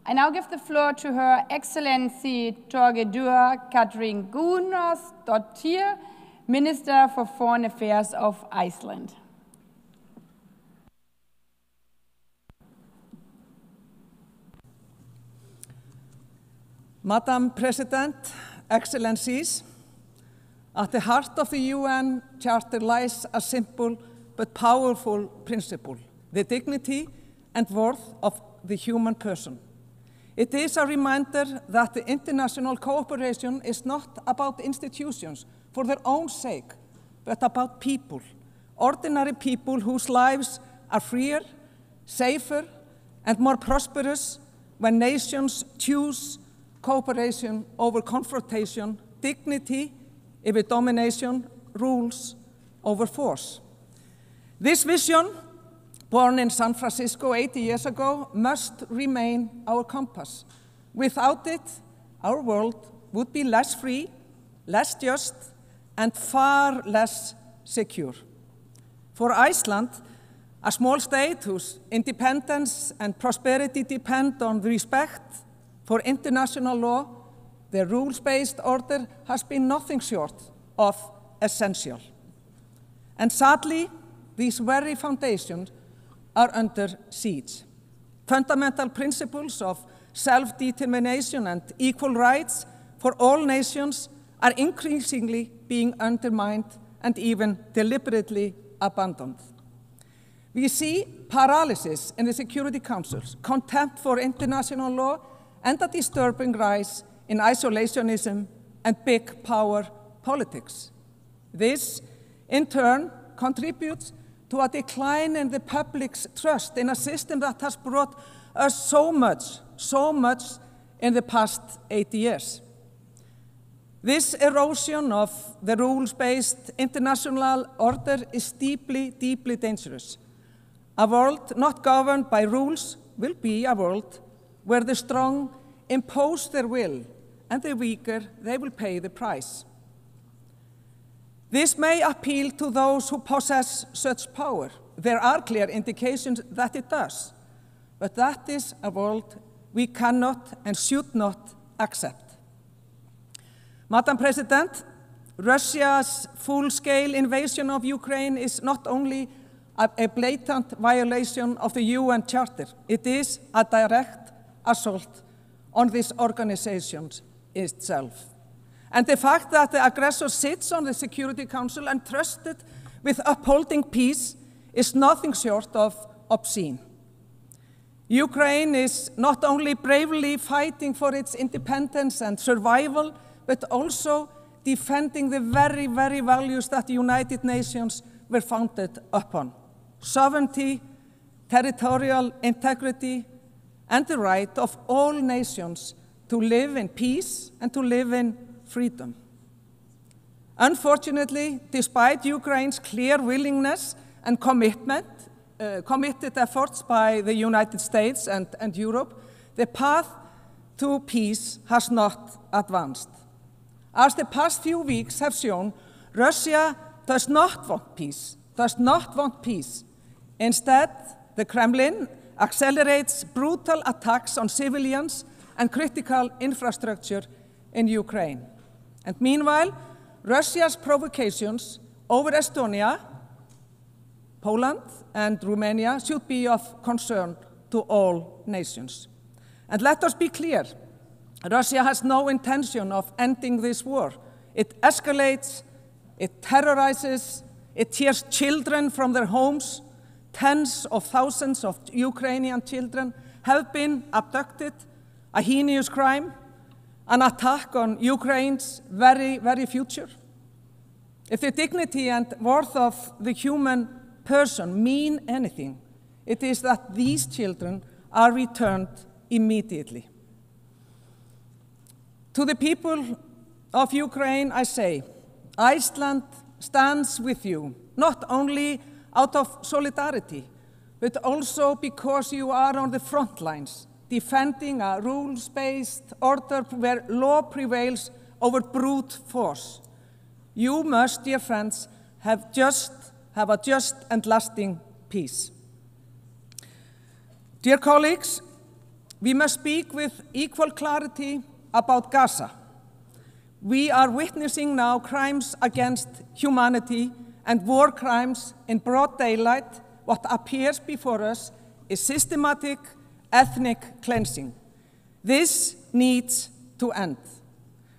I now give the floor to Her Excellency Thorgerður Katrín Gunnarsdóttir, Minister for Foreign Affairs of Iceland. Madam President, Excellencies, at the heart of the UN Charter lies a simple but powerful principle: the dignity and worth of the human person. It is a reminder that the international cooperation is not about institutions for their own sake, but about people, ordinary people whose lives are freer, safer, and more prosperous when nations choose cooperation over confrontation, dignity over domination, rules over force. This vision, born in San Francisco 80 years ago, must remain our compass. Without it, our world would be less free, less just, and far less secure. For Iceland, a small state whose independence and prosperity depend on respect for international law, the rules-based order has been nothing short of essential. And sadly, these very foundations are under siege. Fundamental principles of self-determination and equal rights for all nations are increasingly being undermined and even deliberately abandoned. We see paralysis in the Security Councils, contempt for international law, and a disturbing rise in isolationism and big power politics. This, in turn, contributes to a decline in the public's trust in a system that has brought us so much in the past 80 years. This erosion of the rules-based international order is deeply, deeply dangerous. A world not governed by rules will be a world where the strong impose their will and the weaker, they will pay the price. This may appeal to those who possess such power. There are clear indications that it does, but that is a world we cannot and should not accept. Madam President, Russia's full-scale invasion of Ukraine is not only a blatant violation of the UN Charter, it is a direct assault on this organization itself. And the fact that the aggressor sits on the Security Council entrusted with upholding peace is nothing short of obscene. Ukraine is not only bravely fighting for its independence and survival, but also defending the very, very values that the United Nations were founded upon: sovereignty, territorial integrity, and the right of all nations to live in peace and to live in freedom. Unfortunately, despite Ukraine's clear willingness and committed efforts by the United States and Europe, the path to peace has not advanced. As the past few weeks have shown, Russia does not want peace. Instead, the Kremlin accelerates brutal attacks on civilians and critical infrastructure in Ukraine. And meanwhile, Russia's provocations over Estonia, Poland, and Romania should be of concern to all nations. And let us be clear, Russia has no intention of ending this war. It escalates, it terrorizes, it tears children from their homes. Tens of thousands of Ukrainian children have been abducted, a heinous crime, an attack on Ukraine's very, very future. If the dignity and worth of the human person mean anything, it is that these children are returned immediately. To the people of Ukraine, I say, Iceland stands with you, not only out of solidarity, but also because you are on the front lines, defending a rules-based order where law prevails over brute force. You must, dear friends, have a just and lasting peace. Dear colleagues, We must speak with equal clarity about Gaza. We are witnessing now crimes against humanity and war crimes in broad daylight. What appears before us is systematic ethnic cleansing. This needs to end.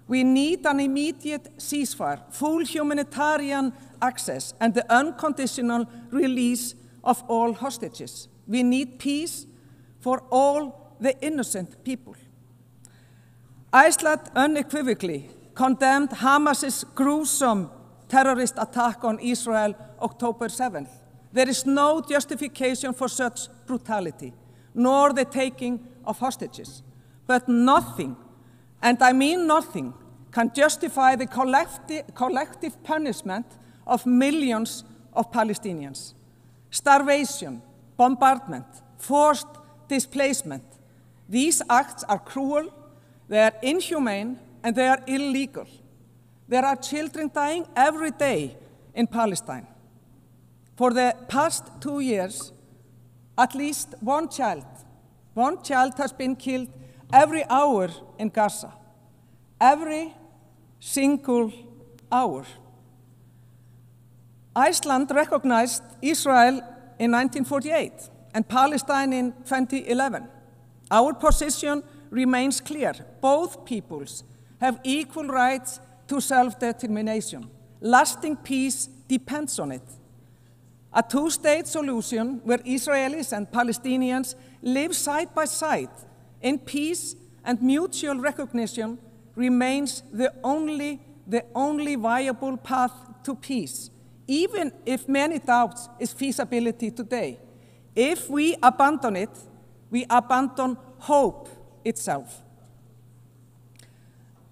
We need an immediate ceasefire, full humanitarian access, and the unconditional release of all hostages. We need peace for all the innocent people. Iceland unequivocally condemned Hamas's gruesome terrorist attack on Israel October 7th. There is no justification for such brutality, nor the taking of hostages. But nothing, and I mean nothing, can justify the collective punishment of millions of Palestinians. Starvation, bombardment, forced displacement. These acts are cruel, they are inhumane, and they are illegal. There are children dying every day in Palestine. For the past 2 years, at least one child has been killed every hour in Gaza. Every single hour. Iceland recognized Israel in 1948 and Palestine in 2011. Our position remains clear. Both peoples have equal rights to self-determination. Lasting peace depends on it. A two-state solution where Israelis and Palestinians live side by side in peace and mutual recognition remains the only viable path to peace, even if many doubts its feasibility today. If we abandon it, we abandon hope itself.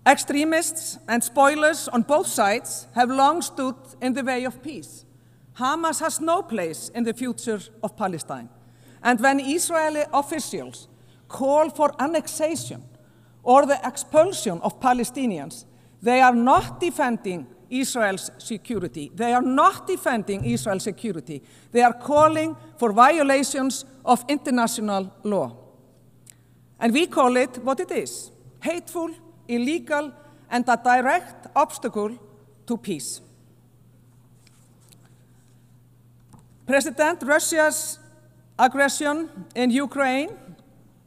Extremists and spoilers on both sides have long stood in the way of peace. Hamas has no place in the future of Palestine. And when Israeli officials call for annexation or the expulsion of Palestinians, they are not defending Israel's security. They are not defending Israel's security. They are calling for violations of international law. And we call it what it is: hateful, illegal, and a direct obstacle to peace. President Russia's aggression in Ukraine,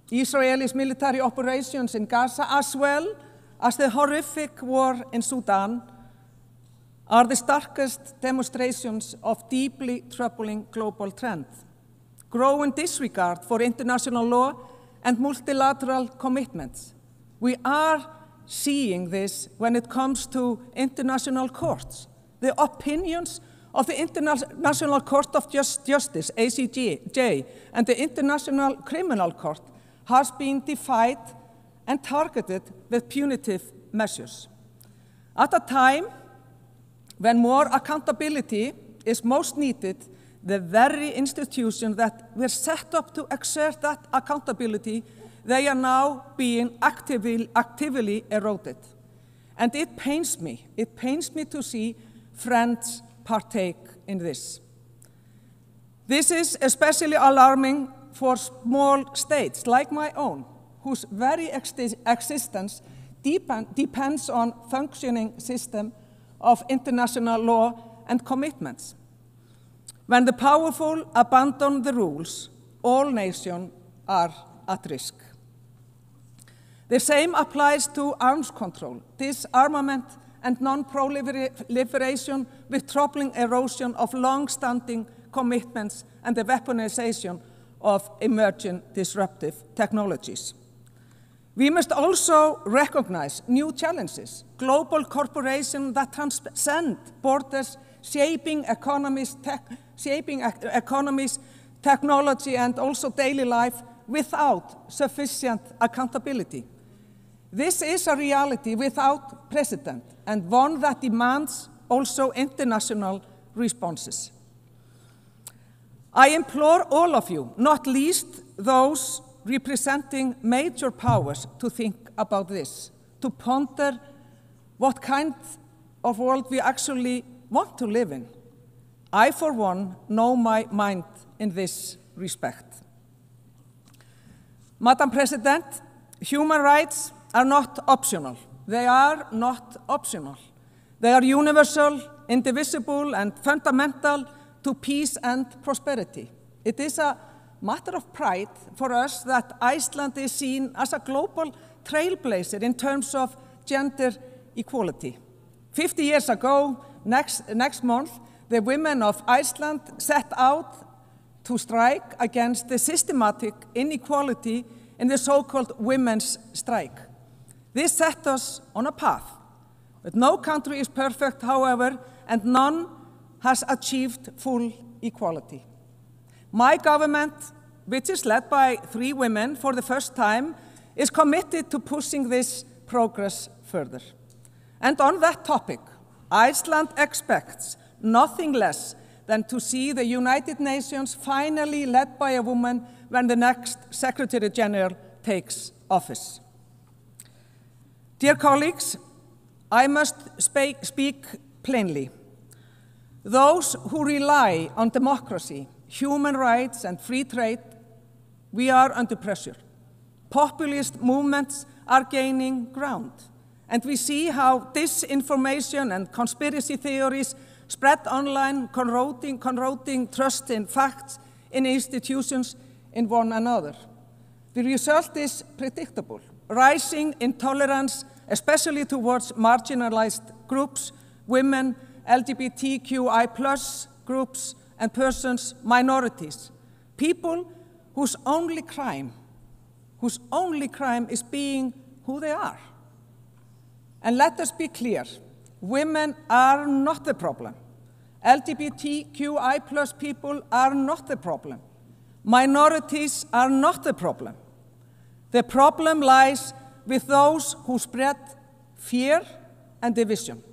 Israel's military operations in Gaza, as well as the horrific war in Sudan, are the starkest demonstrations of deeply troubling global trend. Growing disregard for international law and multilateral commitments. We are seeing this when it comes to international courts. The opinions of the International Court of Justice, ICJ, and the International Criminal Court has been defied and targeted with punitive measures. At a time when more accountability is most needed, the very institutions that were set up to exert that accountability, they are now being actively eroded. And it pains me to see friends partake in this. This is especially alarming for small states like my own, whose very existence depends on functioning system of international law and commitments. When the powerful abandon the rules, all nations are at risk. The same applies to arms control, disarmament, and non-proliferation, with troubling erosion of long-standing commitments and the weaponization of emerging disruptive technologies. We must also recognize new challenges, global corporations that transcend borders, shaping economies, technology, and also daily life without sufficient accountability. This is a reality without precedent, and one that demands also international responses. I implore all of you, not least those representing major powers, to think about this, to ponder what kind of world we actually want to live in. I, for one, know my mind in this respect. Madam President, human rights are not optional. They are not optional. They are universal, indivisible, and fundamental to peace and prosperity. It is a matter of pride for us that Iceland is seen as a global trailblazer in terms of gender equality. 50 years ago, next month, the women of Iceland set out to strike against the systematic inequality in the so-called women's strike. This set us on a path. But no country is perfect, however, and none has achieved full equality. My government, which is led by 3 women for the first time, is committed to pushing this progress further. And on that topic, Iceland expects nothing less than to see the United Nations finally led by a woman when the next Secretary General takes office. Dear colleagues, I must speak plainly. Those who rely on democracy, human rights, and free trade, we are under pressure. Populist movements are gaining ground, and we see how disinformation and conspiracy theories spread online, corroding trust in facts, in institutions, in one another. The result is predictable: rising intolerance, especially towards marginalized groups, women, LGBTQI+ groups, and persons, minorities, people whose only crime is being who they are. And let us be clear, women are not the problem. LGBTQI+ people are not the problem. Minorities are not the problem. The problem lies with those who spread fear and division.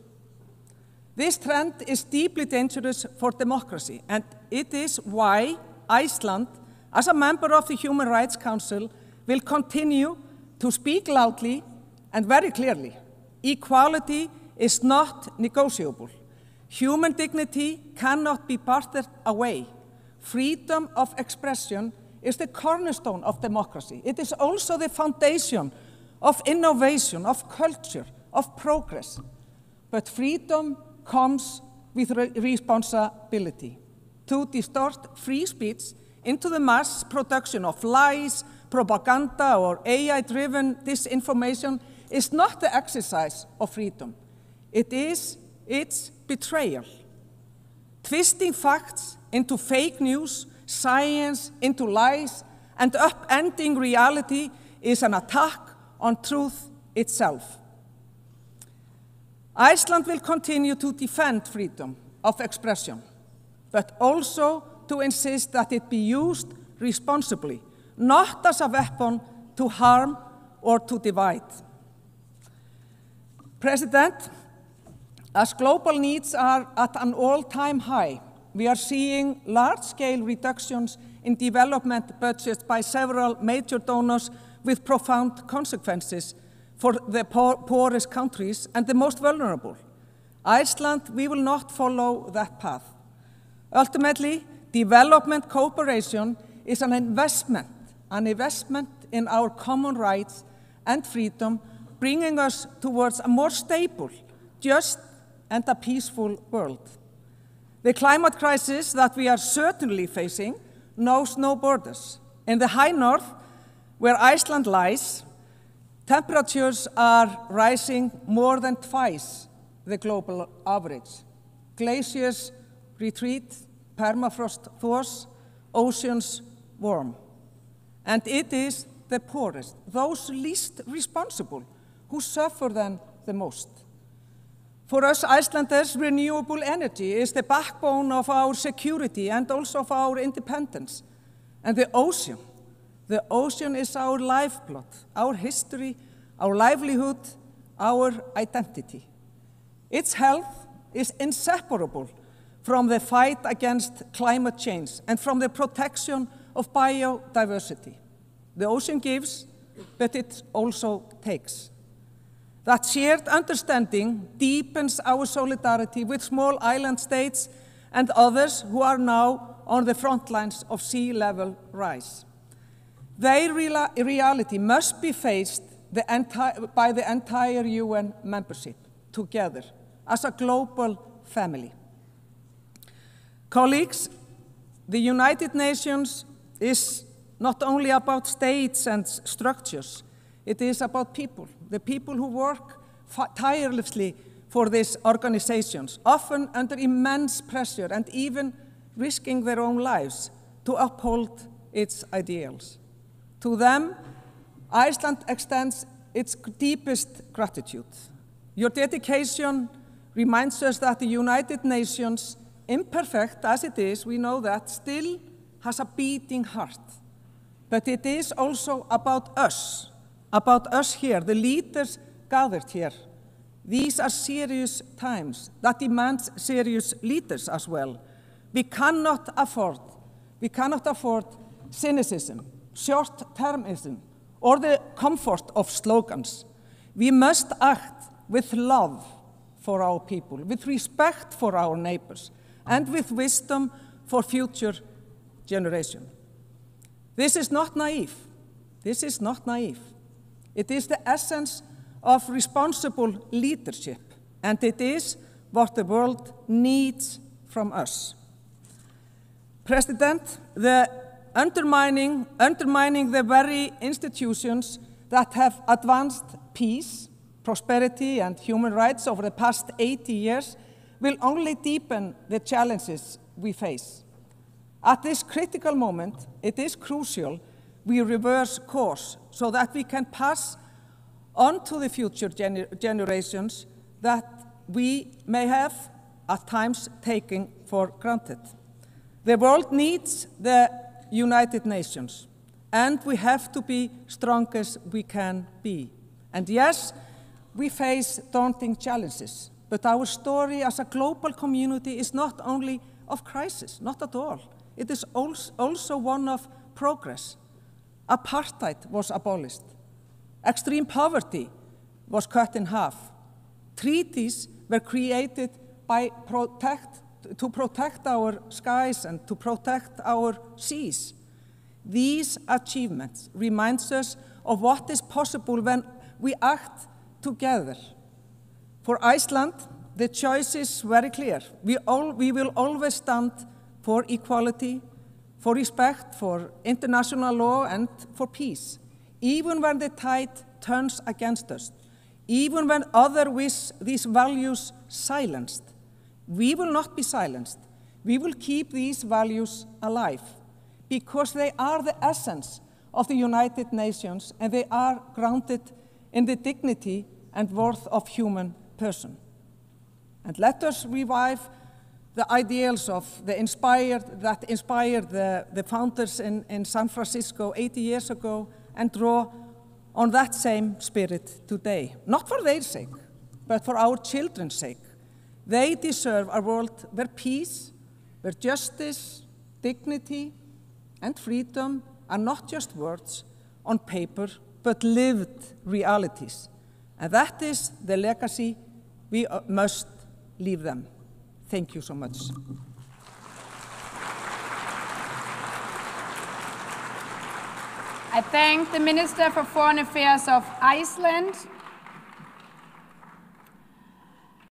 This trend is deeply dangerous for democracy, and it is why Iceland, as a member of the Human Rights Council, will continue to speak loudly and very clearly. Equality is not negotiable. Human dignity cannot be bartered away. Freedom of expression is the cornerstone of democracy. It is also the foundation of innovation, of culture, of progress. But freedom comes with responsibility. To distort free speech into the mass production of lies, propaganda, or AI-driven disinformation is not the exercise of freedom. It's betrayal. Twisting facts into fake news, science into lies, and upending reality is an attack on truth itself. Iceland will continue to defend freedom of expression, but also to insist that it be used responsibly, not as a weapon to harm or to divide. President, as global needs are at an all-time high, we are seeing large-scale reductions in development budgets by several major donors with profound consequences for the poorest countries and the most vulnerable. Iceland, we will not follow that path. Ultimately, development cooperation is an investment in our common rights and freedom, bringing us towards a more stable, just, and a peaceful world. The climate crisis that we are certainly facing knows no borders. In the high north, where Iceland lies, temperatures are rising more than twice the global average. Glaciers retreat, permafrost thaws, oceans warm. And it is the poorest, those least responsible, who suffer then the most. For us Icelanders, renewable energy is the backbone of our security and also of our independence. And the ocean is our lifeblood, our history, our livelihood, our identity. Its health is inseparable from the fight against climate change and from the protection of biodiversity. The ocean gives, but it also takes. That shared understanding deepens our solidarity with small island states and others who are now on the front lines of sea level rise. Their reality must be faced by the entire UN membership together as a global family. Colleagues, the United Nations is not only about states and structures, it is about people, the people who work tirelessly for these organizations, often under immense pressure and even risking their own lives to uphold its ideals. To them, Iceland extends its deepest gratitude. Your dedication reminds us that the United Nations, imperfect as it is, we know that, still has a beating heart. But it is also about us here, the leaders gathered here. These are serious times that demand serious leaders as well. We cannot afford cynicism, short-termism, or the comfort of slogans. We must act with love for our people, with respect for our neighbors, and with wisdom for future generations. This is not naive. This is not naive. It is the essence of responsible leadership, and it is what the world needs from us. President, the undermining the very institutions that have advanced peace, prosperity, and human rights over the past 80 years will only deepen the challenges we face. At this critical moment, it is crucial we reverse course so that we can pass on to the future generations that we may have at times taken for granted. The world needs the United Nations, and we have to be strong as we can be. And yes, we face daunting challenges, but our story as a global community is not only of crisis, not at all. It is also one of progress. Apartheid was abolished. Extreme poverty was cut in half. Treaties were created to protect our skies and to protect our seas. These achievements remind us of what is possible when we act together. For Iceland, the choice is very clear. We will always stand for equality, for respect for international law, and for peace, even when the tide turns against us, even when others wish these values silenced. We will not be silenced. We will keep these values alive because they are the essence of the United Nations, and they are grounded in the dignity and worth of human person. And let us revive the ideals that inspired the founders in San Francisco 80 years ago and draw on that same spirit today. Not for their sake, but for our children's sake. They deserve a world where peace, where justice, dignity, and freedom are not just words on paper, but lived realities. And that is the legacy we must leave them. Thank you so much. I thank the Minister for Foreign Affairs of Iceland,